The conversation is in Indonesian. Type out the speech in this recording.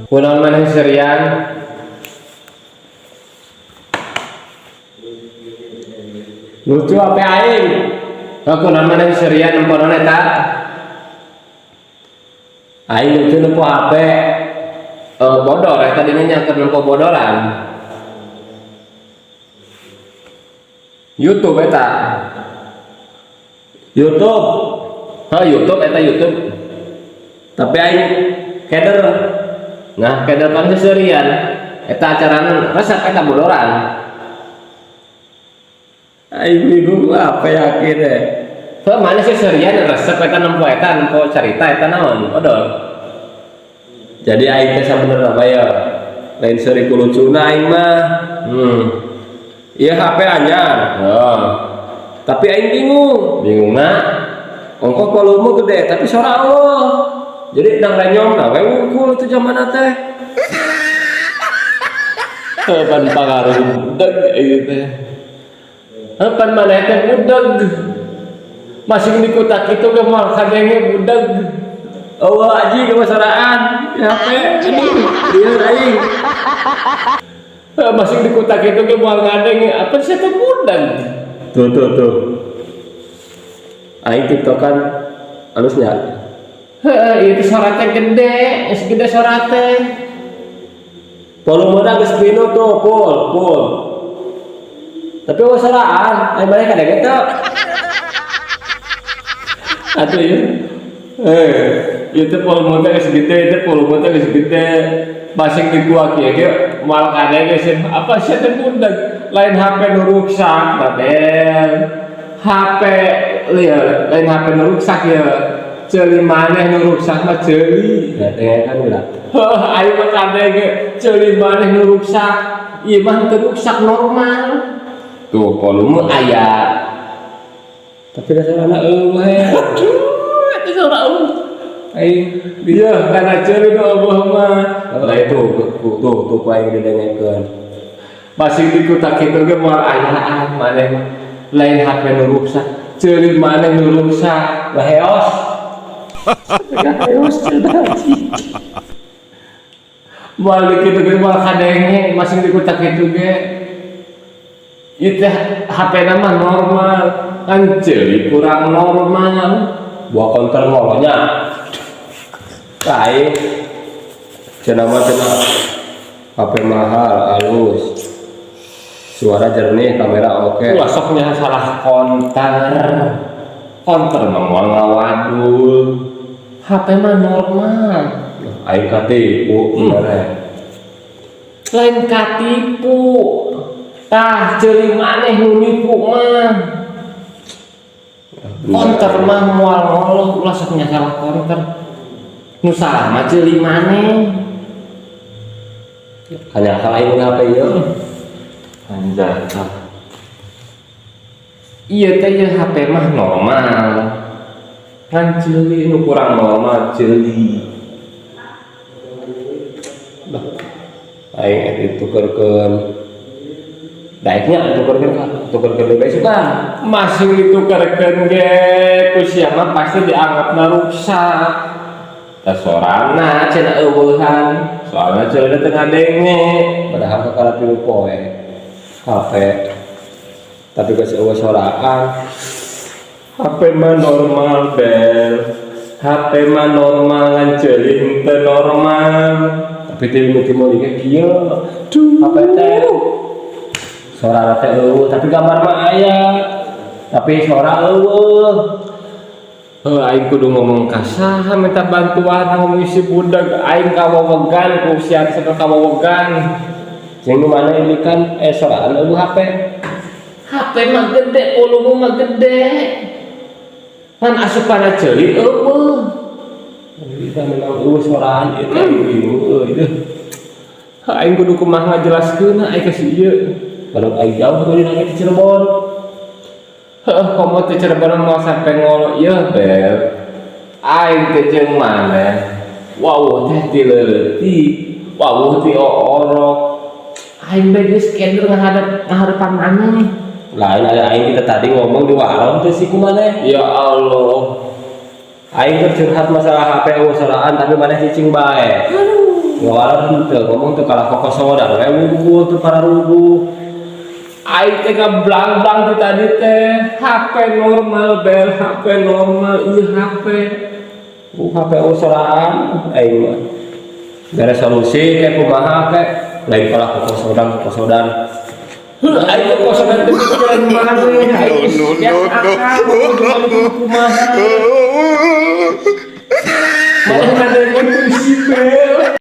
Kunaon maneh serian? Lucu apa aing? Kunaon maneh serian nemponan eta? Aing lucu nempo HP bodor eta dina nyangkeun nempo bodoran. YouTube eta. YouTube. YouTube eta YouTube. Tapi aing keder. Nah, keder pan serian. Eta acarana resep eta bodoran. Aing bingung apa yakin deh. Mana sih serian resep eta nempo carita eta naon? Odol. Jadi aing teh sabenerna bae lain seri ku lucuna aing mah. Iya HP anyar. Tapi aing bingung. Bingungna ongkos volume gede tapi suara Allah. Jadi dang renyong na we wungkul teh zamana teh. Pan pangaruh budak ieu teh. Pan maneh teh budak. Masih di kota kitu ge moal kadenge budak. Allah aji kewasaraan HP ini dia aing. Masih di kota kitu ge moal ngadeng apa sih teh budak. Tuh. Aing TikTokan alusnya. Itu suaranya gede, segede suaranya. Volumenya geus pinu tuh, full. Tapi wasaraan, aing balik kadang eta. Atuh ya. Itu volumenya geus gede, itu volumenya geus gede. Basing di gua kieu ge moal kadang geus apa sih teh budak. Lain HP nu rusak, Raden. HP lieur, lain HP nu rusak ya. Ceuli maneh nu rusak mah ceuli. Teh kan ulah. Ayo mah kadang ge ceuli maneh nu rusak. Ieu mah teu rusak normal. Tuh volume aya. Tapi dasarna eueuh. Aduh, eta suara eueuh. Aing dia kana ceuli nu eueuh mah. Lah itu tuh ku aing didengekeun. Masih di kota kitu ge moal ayaan maneh mah. Lain HP nu rusak, ceuli maneh nu rusak. Lah heos. Heos cenah. Moal di kitu ge moal kadenge masih di kota kitu ge. Ieu teh HP-na mah normal, kan ceuli kurang normal. Buah counter ngolonya. Kae cenah mah HP mahal, halus. Suara jernih, kamera oke. Masuknya salah konter mah moal ngawadul. HP mah normal. Aing katipu benereh. Lain katipu. Tah ceuli maneh nu nipu mah. Konter mah moal ngoloh ulah sok nya salah konter. Nu salah mah ceuli maneh. Kanya kalain HP ieu. Anjay. Iya teh ya HP mah normal. Kan ceuli nu kurang normal ceuli. Aing ditukerkeun. Daeknya tukerkeun bae sukan. Masih ditukerkeun ge ku sia mah pasti dianggapna rusak. Da sorana cenah eueuhan. Soalna ceulina teu ngadenge, padahal kakara 3 poe. HP tapi geus eueuh soraan. HP mah normal bel. HP mah normal ngan ceuli henteu normal. Tapi teh meuti ge kieu. HP teh sorana teh eueuh tapi gambar mah aya. Tapi sora eueuh. Aing kudu ngomong ka saha minta bantuan ngomong si budak aing kawawegan ku sian saker kawawegan. Jeung mana ini kan soraan eueuh HP mah gede, volume mah gede. Kan asupana ceuli eueuh. Kita memang eueuh soraan ieu teh bingung ieu. Aing kudu kumaha ngajelaskeun aing ka si ieu. Kalau aing jauh tadi nanya di Cirebon. Komo teh Cirebon mau sampai ngolo ieu bel. Aing teh jeung maneh. Wow teh ti leutik, wow ti orok. Aing teh geus keder ngahadapan maneh. Lain ada aing kita tadi ngomong di warung teh si kumaneh. Ya Allah. Aing curhat masalah HP usahaan tapi mana cicing bae. Ngawalan teu ngomong teu kalah kokosodan we wungkul teu para rubuh. Aing teh blang-blang di tadi teh HP normal bel HP normal ieu HP. HP usahaan aing mah. Gara solusi kayak kumaha ke lain kalah kokosodan. Ayo kok sampai pikiran mana nih? No. Kumaha? Malah ada yang sih